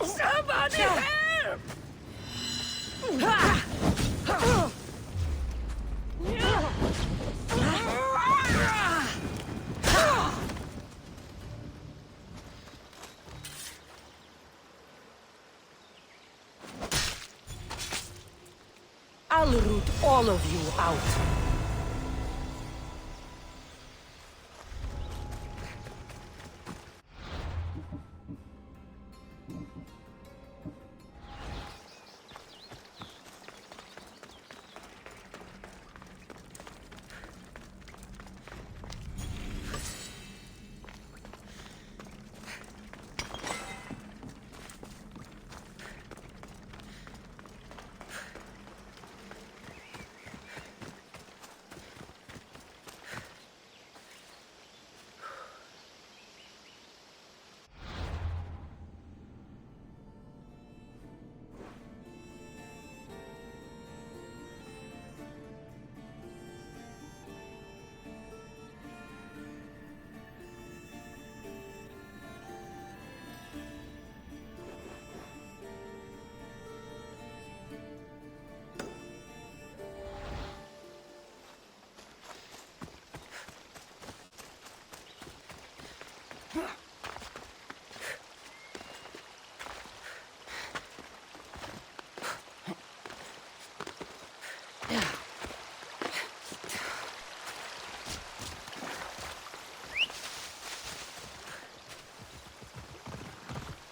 Somebody help! I'll root all of you out.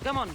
Come on.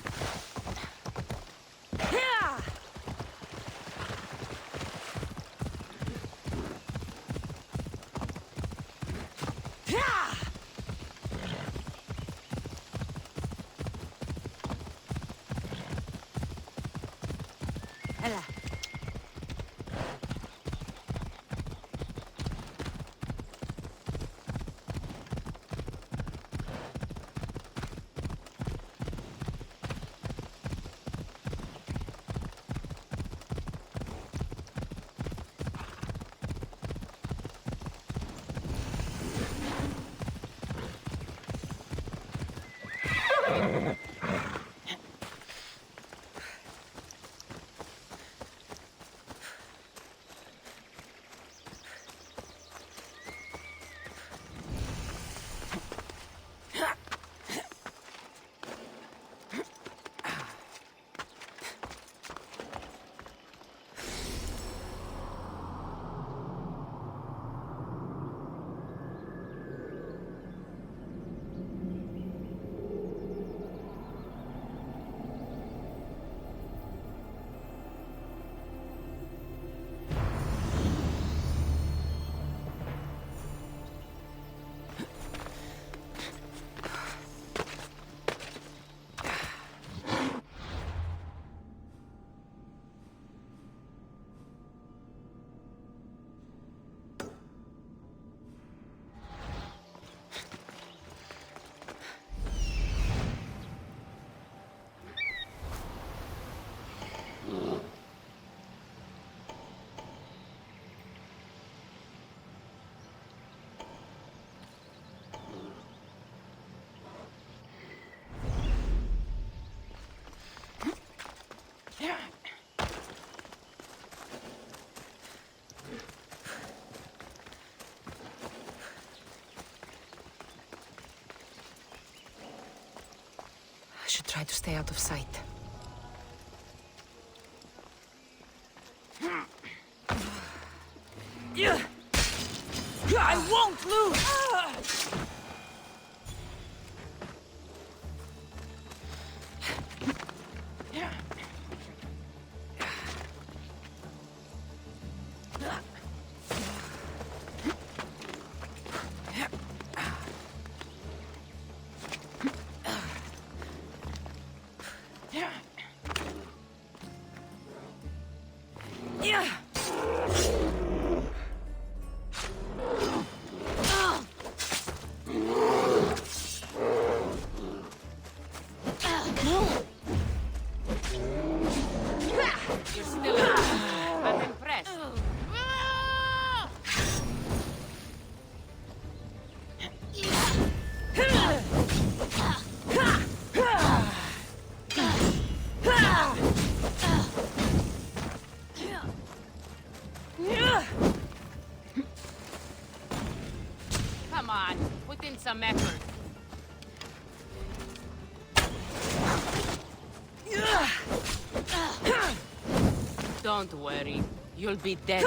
I should try to stay out of sight. I won't lose! Come on, put in some effort. Don't worry, you'll be dead.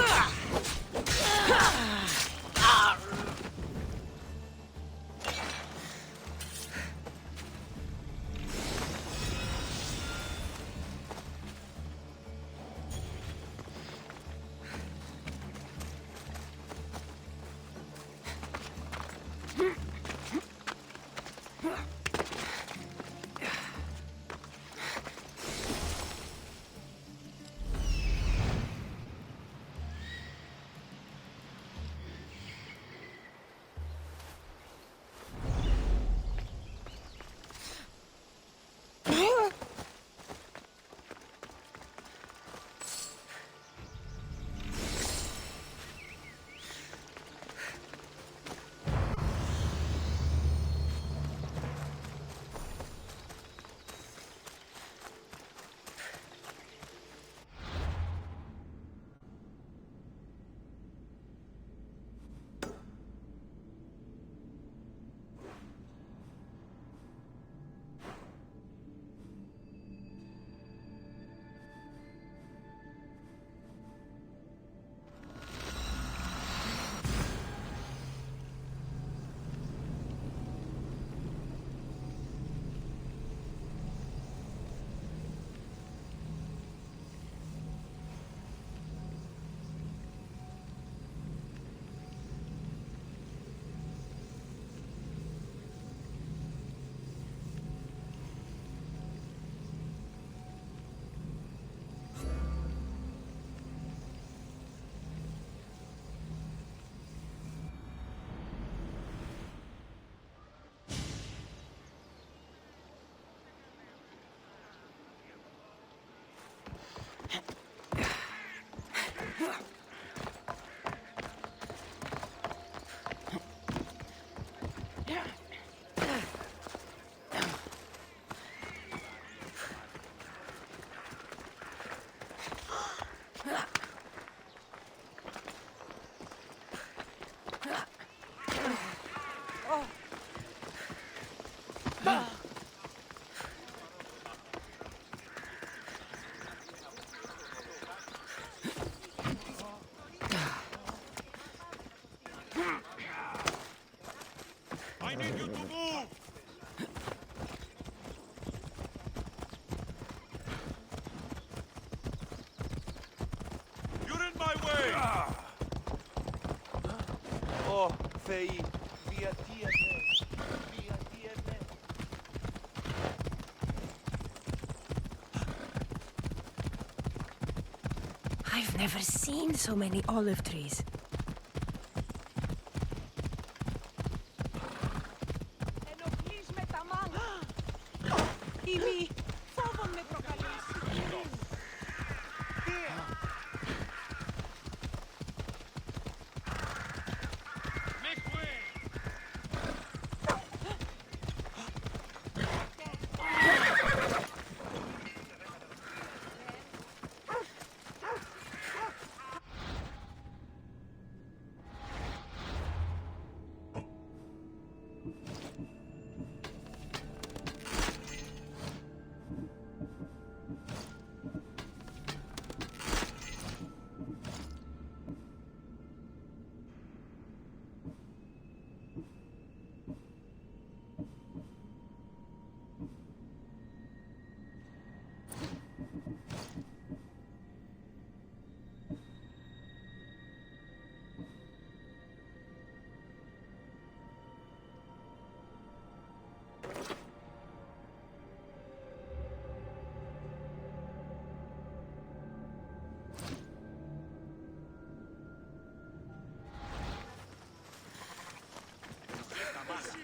I need you to move! You're in my way! Oh, Fei, via tiene, via tiene. I've never seen so many olive trees.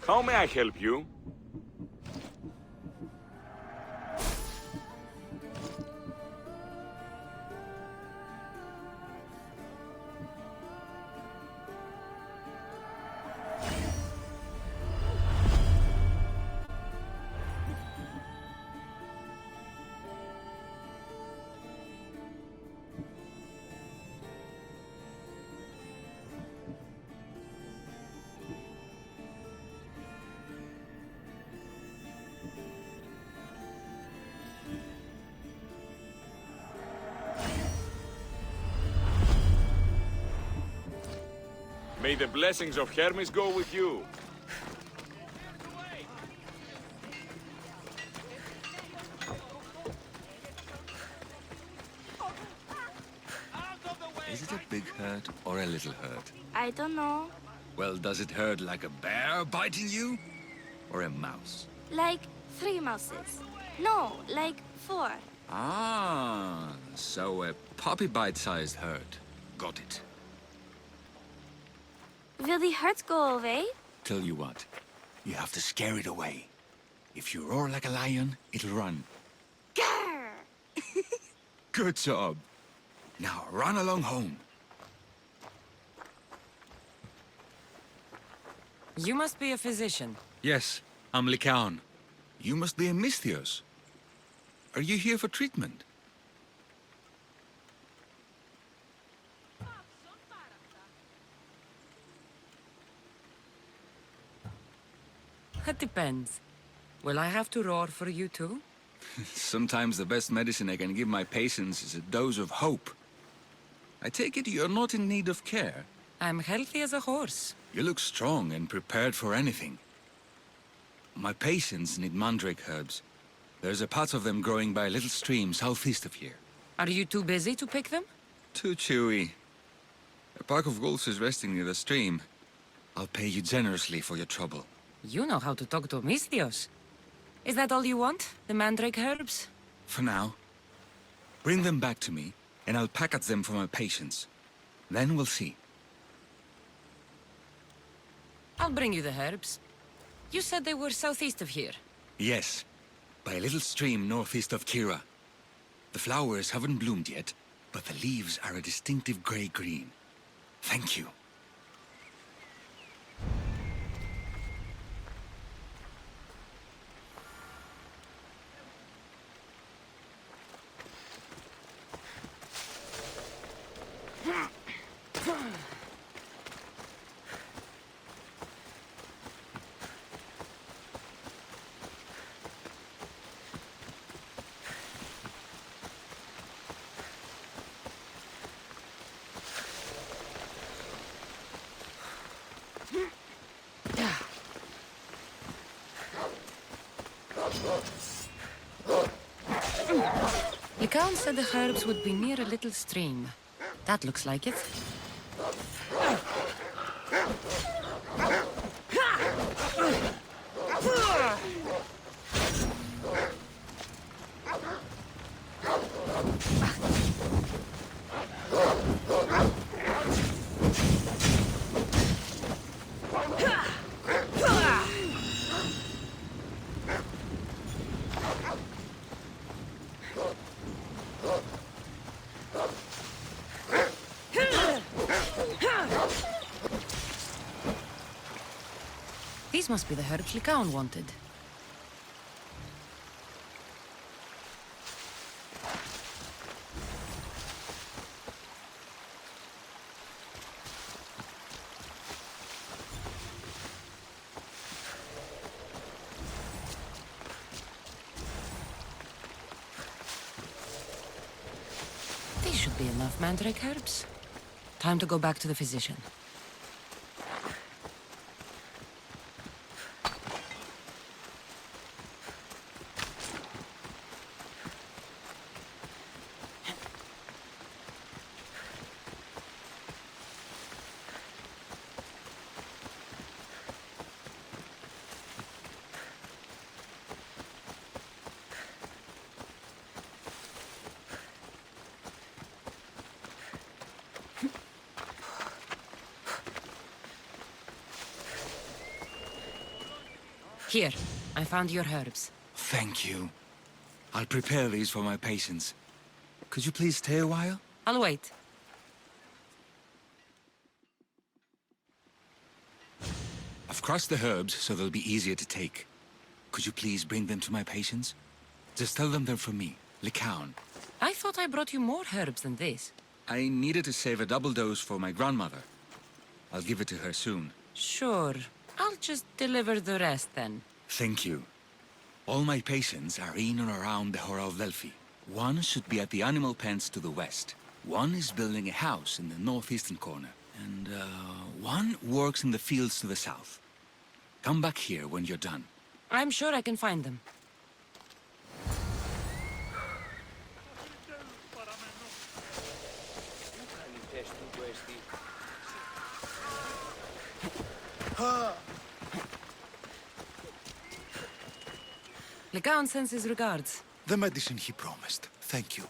How may I help you? May the blessings of Hermes go with you. Is it a big hurt or a little hurt? I don't know. Well, does it hurt like a bear biting you? Or a mouse? Like 3 mouses. No, like 4. Ah, so a puppy bite-sized hurt. Got it. Will the hurt go away? Tell you what, you have to scare it away. If you roar like a lion, it'll run. Grr! Good job. Now run along home. You must be a physician. Yes, I'm Lycaon. You must be a Misthios. Are you here for treatment? It depends. Will I have to roar for you too? Sometimes the best medicine I can give my patients is a dose of hope. I take it you're not in need of care. I'm healthy as a horse. You look strong and prepared for anything. My patients need mandrake herbs. There's a patch of them growing by a little stream southeast of here. Are you too busy to pick them? Too chewy. A pack of wolves is resting near the stream. I'll pay you generously for your trouble. You know how to talk to Misthios. Is that all you want? The mandrake herbs? For now. Bring them back to me, and I'll package them for my patients. Then we'll see. I'll bring you the herbs. You said they were southeast of here. Yes, by a little stream northeast of Kira. The flowers haven't bloomed yet, but the leaves are a distinctive gray-green. Thank you. Lycaon said the herbs would be near a little stream. That looks like it. These must be the herbs Lycaon wanted. These should be enough mandrake herbs. Time to go back to the physician. Here, I found your herbs. Thank you. I'll prepare these for my patients. Could you please stay a while? I'll wait. I've crushed the herbs so they'll be easier to take. Could you please bring them to my patients? Just tell them they're from me, Lycaon. I thought I brought you more herbs than this. I needed to save a double dose for my grandmother. I'll give it to her soon. Sure. I'll just deliver the rest then. Thank you. All my patients are in or around the Hora of Delphi. One should be at the animal pens to the west. One is building a house in the northeastern corner. And, One works in the fields to the south. Come back here when you're done. I'm sure I can find them. Lycaon sends his regards. The medicine he promised. Thank you.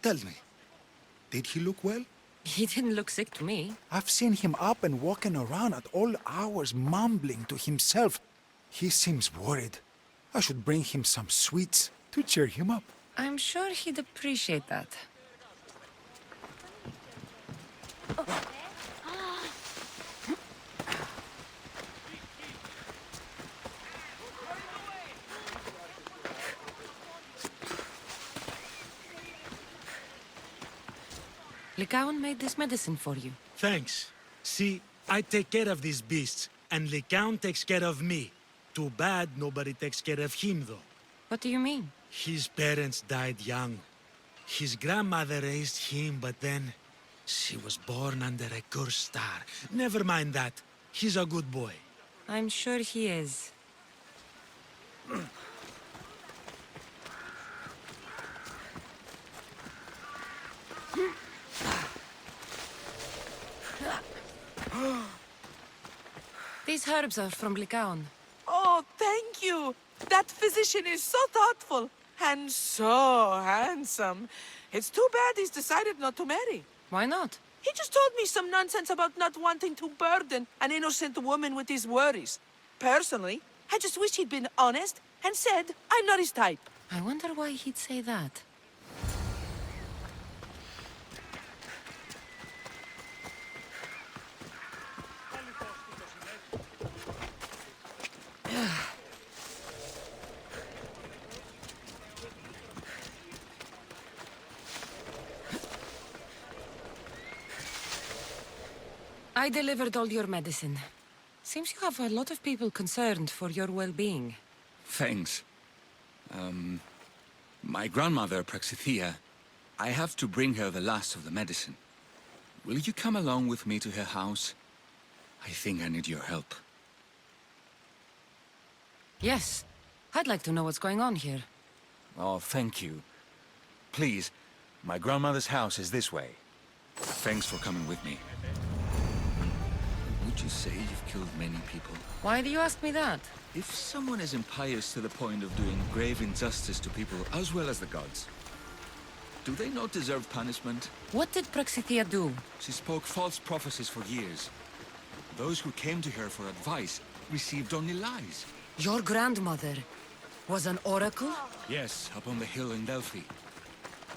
Tell me, did he look well? He didn't look sick to me. I've seen him up and walking around at all hours, mumbling to himself. He seems worried. I should bring him some sweets to cheer him up. I'm sure he'd appreciate that. Lycaon made this medicine for you. Thanks. See, I take care of these beasts, and Lycaon takes care of me. Too bad nobody takes care of him, though. What do you mean? His parents died young. His grandmother raised him, but then she was born under a cursed star. Never mind that. He's a good boy. I'm sure he is. These herbs are from Lycaon. Oh, thank you. That physician is so thoughtful and so handsome. It's too bad he's decided not to marry. Why not? He just told me some nonsense about not wanting to burden an innocent woman with his worries. Personally, I just wish he'd been honest and said I'm not his type. I wonder why he'd say that. I delivered all your medicine. Seems you have a lot of people concerned for your well-being. Thanks. My grandmother, Praxithea, I have to bring her the last of the medicine. Will you come along with me to her house? I think I need your help. Yes. I'd like to know what's going on here. Oh, thank you. Please, my grandmother's house is this way. Thanks for coming with me. Would you say you've killed many people? Why do you ask me that? If someone is impious to the point of doing grave injustice to people as well as the gods, do they not deserve punishment? What did Praxithea do? She spoke false prophecies for years. Those who came to her for advice received only lies. Your grandmother was an oracle? Yes, up on the hill in Delphi.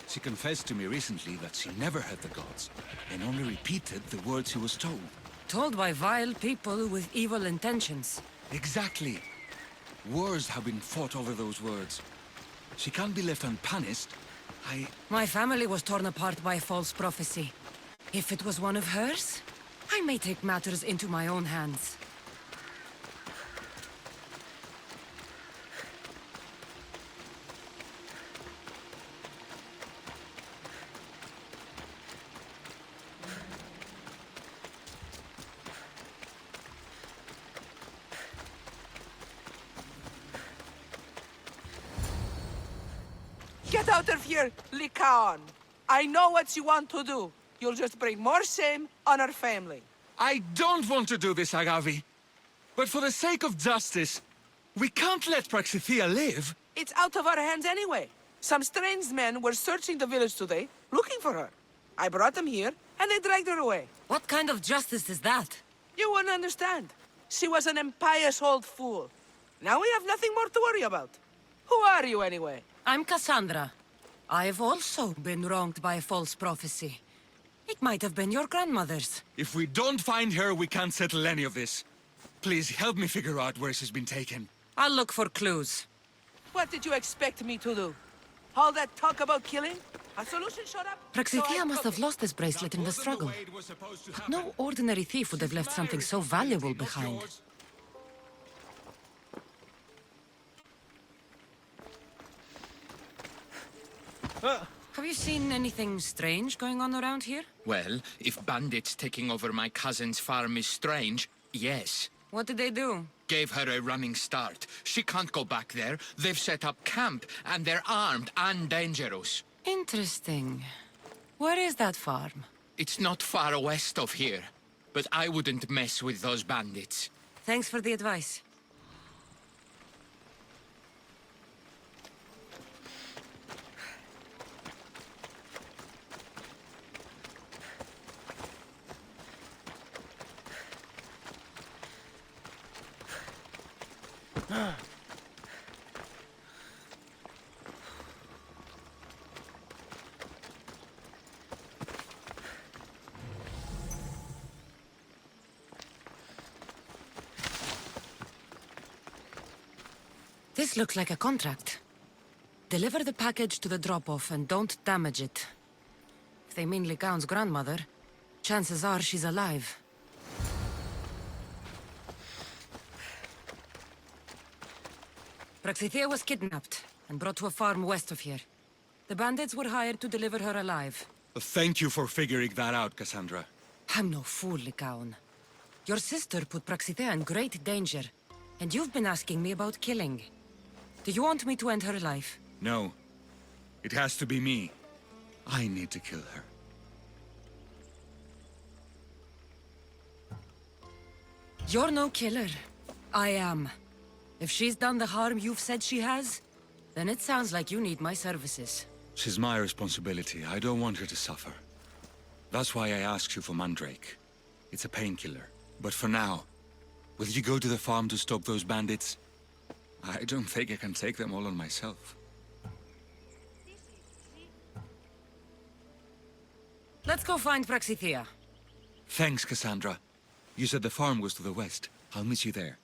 She confessed to me recently that she never heard the gods, and only repeated the words she was told. Told by vile people with evil intentions. Exactly. Wars have been fought over those words. She can't be left unpunished. My family was torn apart by false prophecy. If it was one of hers, I may take matters into my own hands. Get out of here, Lycaon. I know what you want to do. You'll just bring more shame on our family. I don't want to do this, Agavi. But for the sake of justice, we can't let Praxithea live. It's out of our hands anyway. Some strange men were searching the village today, looking for her. I brought them here, and they dragged her away. What kind of justice is that? You wouldn't understand. She was an impious old fool. Now we have nothing more to worry about. Who are you, anyway? I'm Kassandra. I've also been wronged by false prophecy. It might have been your grandmother's. If we don't find her, we can't settle any of this. Please help me figure out where she's been taken. I'll look for clues. What did you expect me to do? All that talk about killing? A solution showed up? Praxithea must have lost this bracelet in the struggle. But no ordinary thief would have left something so valuable behind. Have you seen anything strange going on around here? Well, if bandits taking over my cousin's farm is strange, yes. What did they do? Gave her a running start. She can't go back there. They've set up camp, and they're armed and dangerous. Interesting. Where is that farm? It's not far west of here, but I wouldn't mess with those bandits. Thanks for the advice. This looks like a contract. Deliver the package to the drop-off and don't damage it. If they mean Lycaon's grandmother, chances are she's alive. Praxithea was kidnapped and brought to a farm west of here. The bandits were hired to deliver her alive. Thank you for figuring that out, Kassandra. I'm no fool, Lycaon. Your sister put Praxithea in great danger, and you've been asking me about killing. Do you want me to end her life? No. It has to be me. I need to kill her. You're no killer. I am. If she's done the harm you've said she has, then it sounds like you need my services. She's my responsibility. I don't want her to suffer. That's why I asked you for Mandrake. It's a painkiller. But for now, will you go to the farm to stop those bandits? I don't think I can take them all on myself. Let's go find Praxithea. Thanks, Kassandra. You said the farm was to the west. I'll meet you there.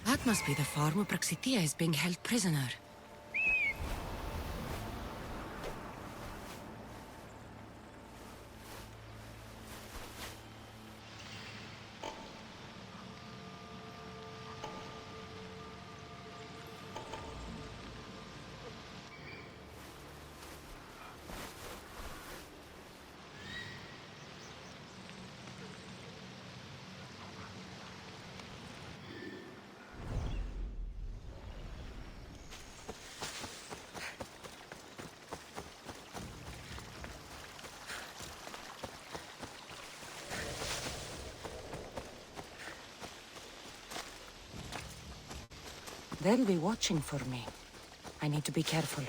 That must be the farm where Praxithea is being held prisoner. They'll be watching for me. I need to be careful.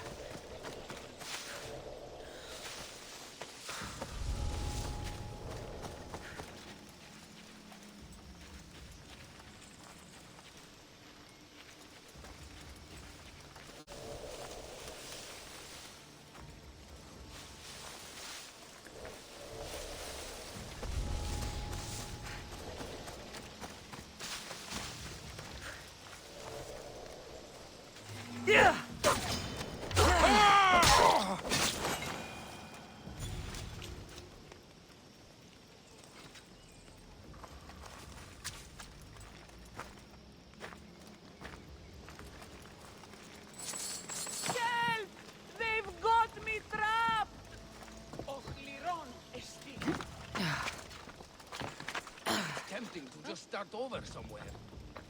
tempting to just start over somewhere.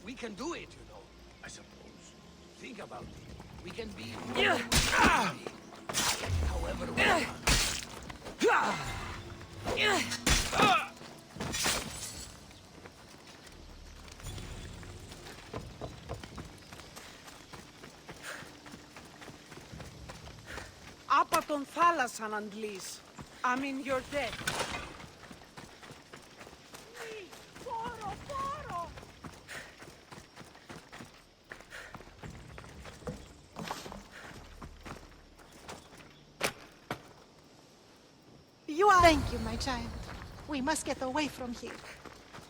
We can do it, you know, I suppose. Think about it. We can be whoever we want to be. However we want. Apa ton θάλασσαν αντλείς. I mean, you're dead. Thank you, my child. We must get away from here.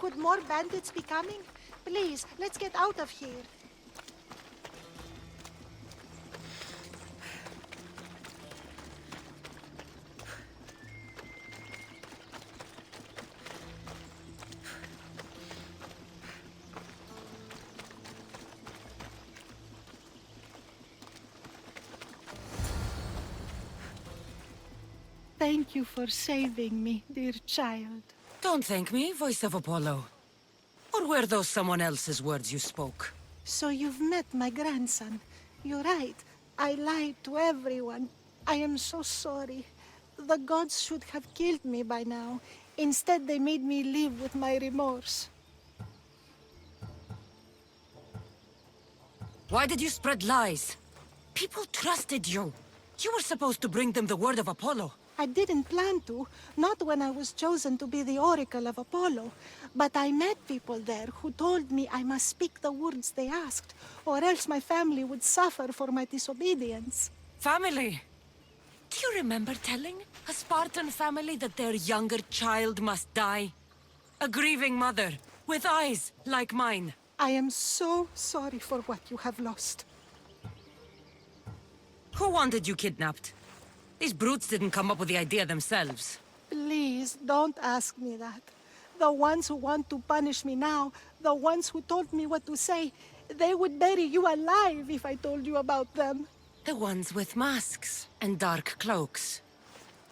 Could more bandits be coming? Please, let's get out of here. Thank you for saving me, dear child. Don't thank me, voice of Apollo. Or were those someone else's words you spoke? So you've met my grandson. You're right. I lied to everyone. I am so sorry. The gods should have killed me by now. Instead, they made me live with my remorse. Why did you spread lies? People trusted you. You were supposed to bring them the word of Apollo. I didn't plan to, not when I was chosen to be the oracle of Apollo. But I met people there who told me I must speak the words they asked, or else my family would suffer for my disobedience. Family? Do you remember telling a Spartan family that their younger child must die? A grieving mother, with eyes like mine. I am so sorry for what you have lost. Who wanted you kidnapped? These brutes didn't come up with the idea themselves. Please, don't ask me that. The ones who want to punish me now, the ones who told me what to say, they would bury you alive if I told you about them. The ones with masks and dark cloaks.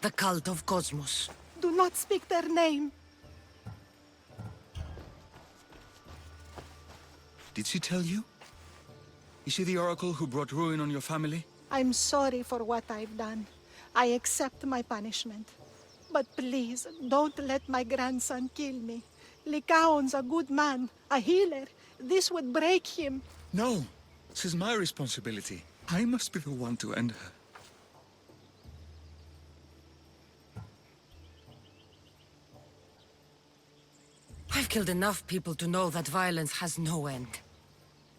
The cult of Cosmos. Do not speak their name. Did she tell you? Is she the oracle who brought ruin on your family? I'm sorry for what I've done. I accept my punishment. But please, don't let my grandson kill me. Lycaon's a good man, a healer. This would break him. No, this is my responsibility. I must be the one to end her. I've killed enough people to know that violence has no end.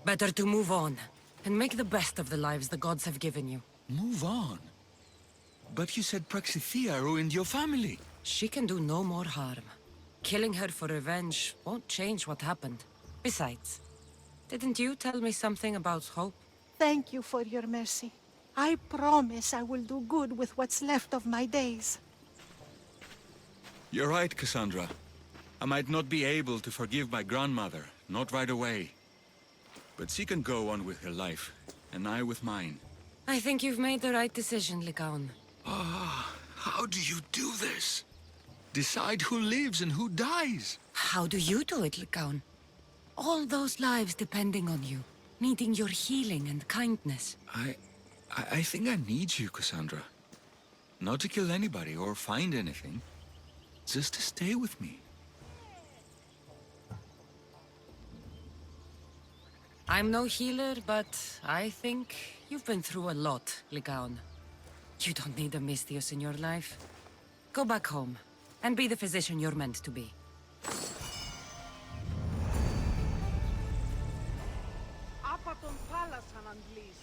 Better to move on, and make the best of the lives the gods have given you. Move on? But you said Praxithea ruined your family. She can do no more harm. Killing her for revenge won't change what happened. Besides, didn't you tell me something about hope? Thank you for your mercy. I promise I will do good with what's left of my days. You're right, Kassandra. I might not be able to forgive my grandmother, not right away. But she can go on with her life, and I with mine. I think you've made the right decision, Lycaon. Ah, how do you do this? Decide who lives and who dies? How do you do it, Lycaon? All those lives depending on you, needing your healing and kindness. I think I need you, Kassandra. Not to kill anybody or find anything. Just to stay with me. I'm no healer, but I think you've been through a lot, Lycaon. You don't need a Misthios in your life. Go back home, and be the physician you're meant to be. Apa ton θάλασσαν αντλείς.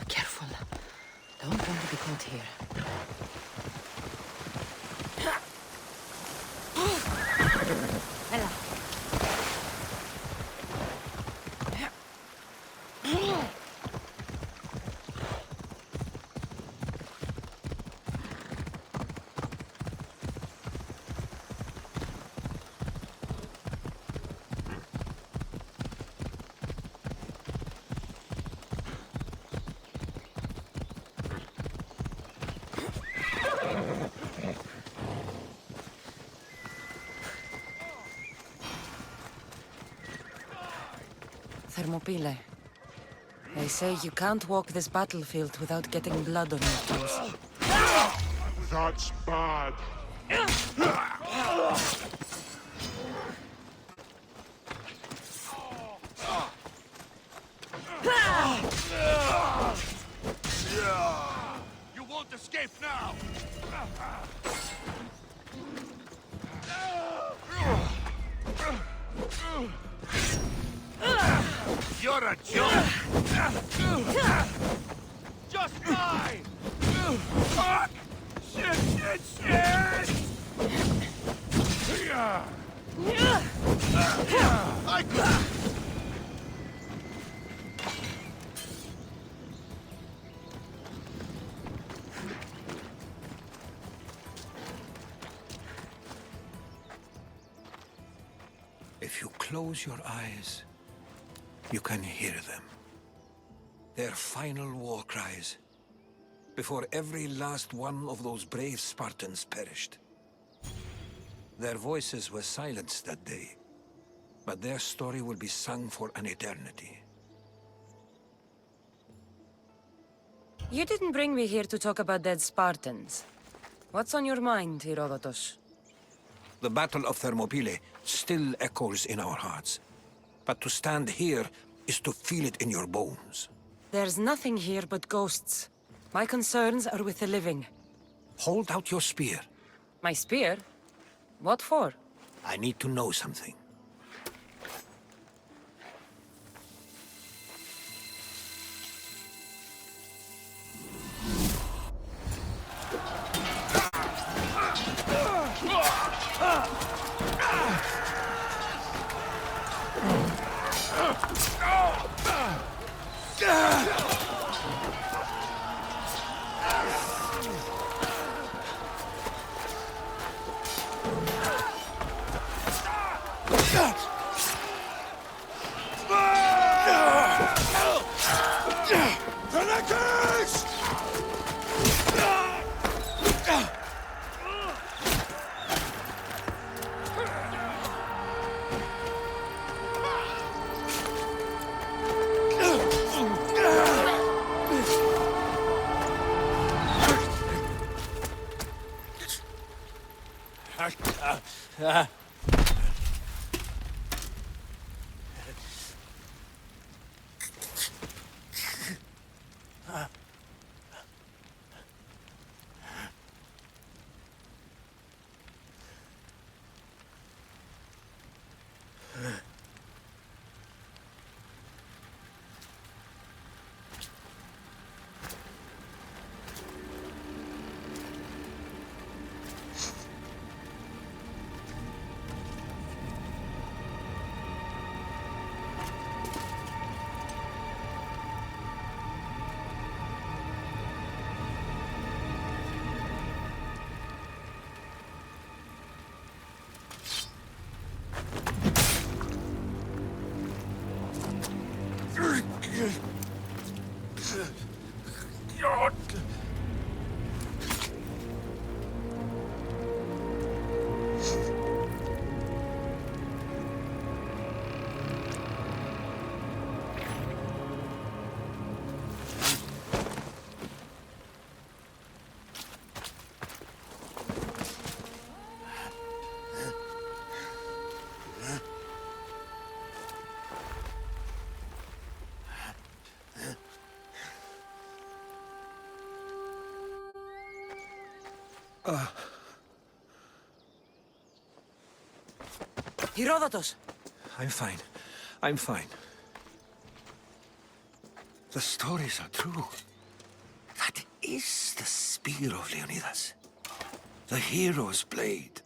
Careful. Don't want to be caught here. Ella. Thermopylae. They say you can't walk this battlefield without getting blood on your toes. That's bad. You won't escape now! You're a joke! Just die! Shit! I could... If you close your eyes, you can hear them. Their final war cries, before every last one of those brave Spartans perished. Their voices were silenced that day, but their story will be sung for an eternity. You didn't bring me here to talk about dead Spartans. What's on your mind, Herodotus? The Battle of Thermopylae still echoes in our hearts. But to stand here is to feel it in your bones. There's nothing here but ghosts. My concerns are with the living. Hold out your spear. My spear? What for? I need to know something. Herodotus! I'm fine. I'm fine. The stories are true. That is the spear of Leonidas. The hero's blade.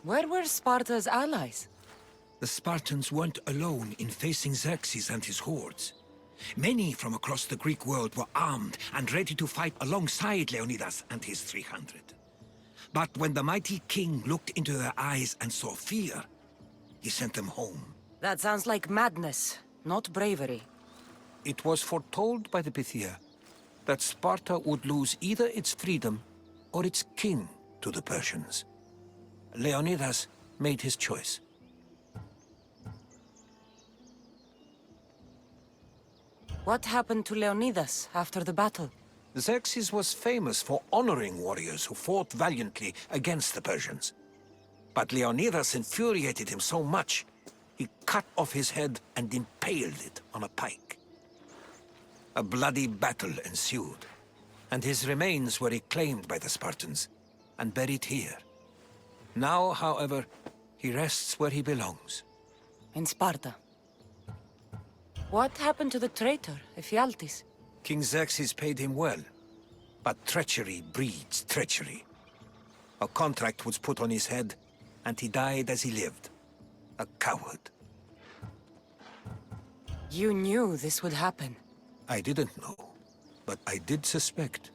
Where were Sparta's allies? The Spartans weren't alone in facing Xerxes and his hordes. Many from across the Greek world were armed and ready to fight alongside Leonidas and his 300. But when the mighty king looked into their eyes and saw fear, he sent them home. That sounds like madness, not bravery. It was foretold by the Pythia that Sparta would lose either its freedom or its king to the Persians. Leonidas made his choice. What happened to Leonidas after the battle? Xerxes was famous for honoring warriors who fought valiantly against the Persians. But Leonidas infuriated him so much, he cut off his head and impaled it on a pike. A bloody battle ensued, and his remains were reclaimed by the Spartans and buried here. Now, however, he rests where he belongs. In Sparta. What happened to the traitor, Ephialtes? King Xerxes paid him well, but treachery breeds treachery. A contract was put on his head, and he died as he lived. A coward. You knew this would happen. I didn't know, but I did suspect.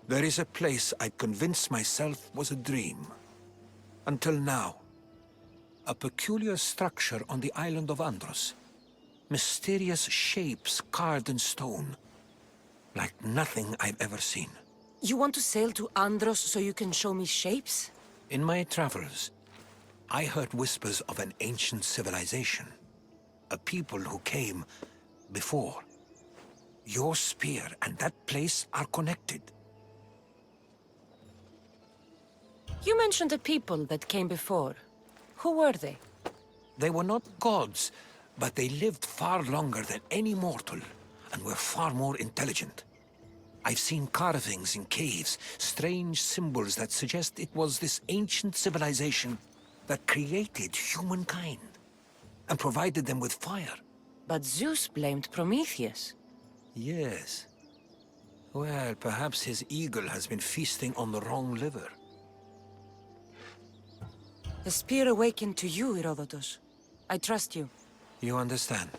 There is a place I convinced myself was a dream. Until now. A peculiar structure on the island of Andros. Mysterious shapes carved in stone. Like nothing I've ever seen. You want to sail to Andros so you can show me shapes? In my travels, I heard whispers of an ancient civilization. A people who came before. Your spear and that place are connected. You mentioned a people that came before. Who were they? They were not gods, but they lived far longer than any mortal, and were far more intelligent. I've seen carvings in caves, strange symbols that suggest it was this ancient civilization that created humankind, and provided them with fire. But Zeus blamed Prometheus. Yes. Well, perhaps his eagle has been feasting on the wrong liver. The spear awakened to you, Herodotus. I trust you. You understand.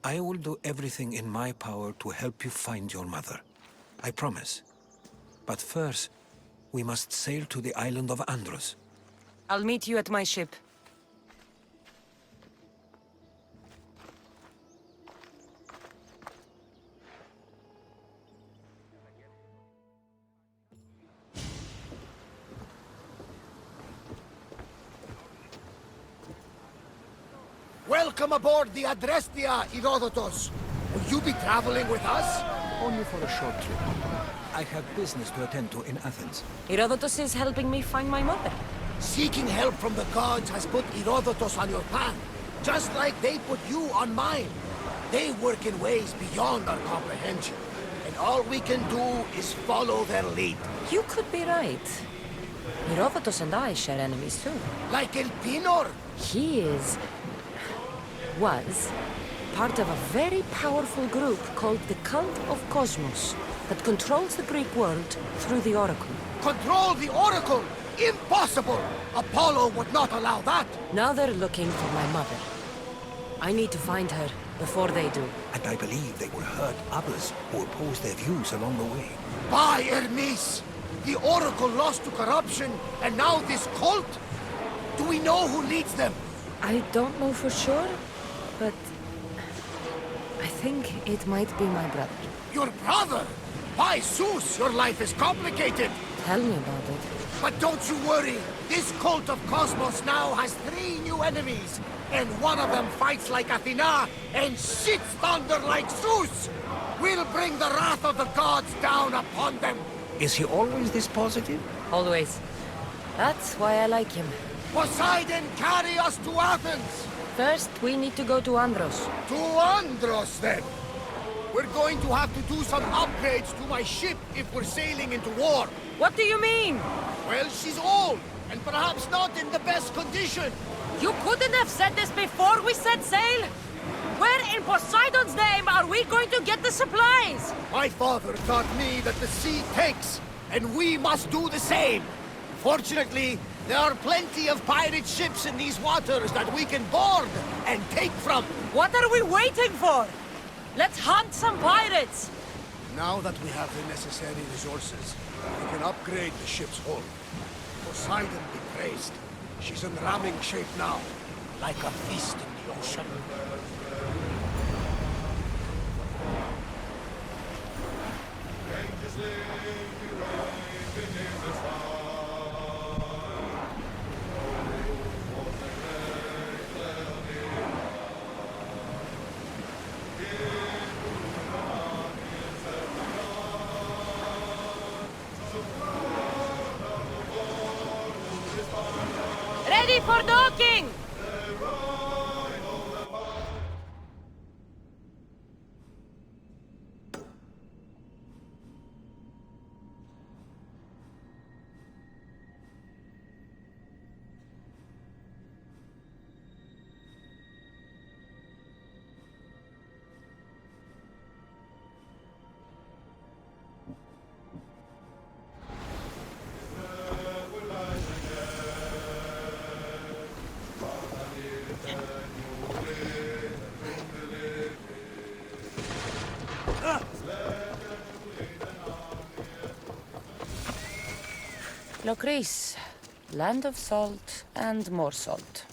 I will do everything in my power to help you find your mother. I promise. But first, we must sail to the island of Andros. I'll meet you at my ship. Welcome aboard the Adrestia, Herodotus. Will you be traveling with us? Only for a short trip. I have business to attend to in Athens. Herodotus is helping me find my mother. Seeking help from the gods has put Herodotus on your path, just like they put you on mine. They work in ways beyond our comprehension, and all we can do is follow their lead. You could be right. Herodotus and I share enemies too. Like El Pinor? He was part of a very powerful group called the Cult of Cosmos that controls the Greek world through the Oracle. Control the Oracle? Impossible! Apollo would not allow that! Now they're looking for my mother. I need to find her before they do. And I believe they will hurt others who oppose their views along the way. By Hermes! The Oracle lost to corruption, and now this cult? Do we know who leads them? I don't know for sure, but I think it might be my brother. Your brother? By Zeus, your life is complicated! Tell me about it. But don't you worry, this cult of Cosmos now has 3 new enemies, and one of them fights like Athena and shits thunder like Zeus! We'll bring the wrath of the gods down upon them! Is he always this positive? Always. That's why I like him. Poseidon, carry us to Athens! First, we need to go to Andros. To Andros, then! We're going to have to do some upgrades to my ship if we're sailing into war. What do you mean? Well, she's old, and perhaps not in the best condition. You couldn't have said this before we set sail? Where in Poseidon's name are we going to get the supplies? My father taught me that the sea takes, and we must do the same. Fortunately, there are plenty of pirate ships in these waters that we can board and take from. What are we waiting for? Let's hunt some pirates! Now that we have the necessary resources, we can upgrade the ship's hull. Poseidon be praised. She's in ramming shape now, like a feast in the ocean. Ready for docking! Locris, land of salt and more salt.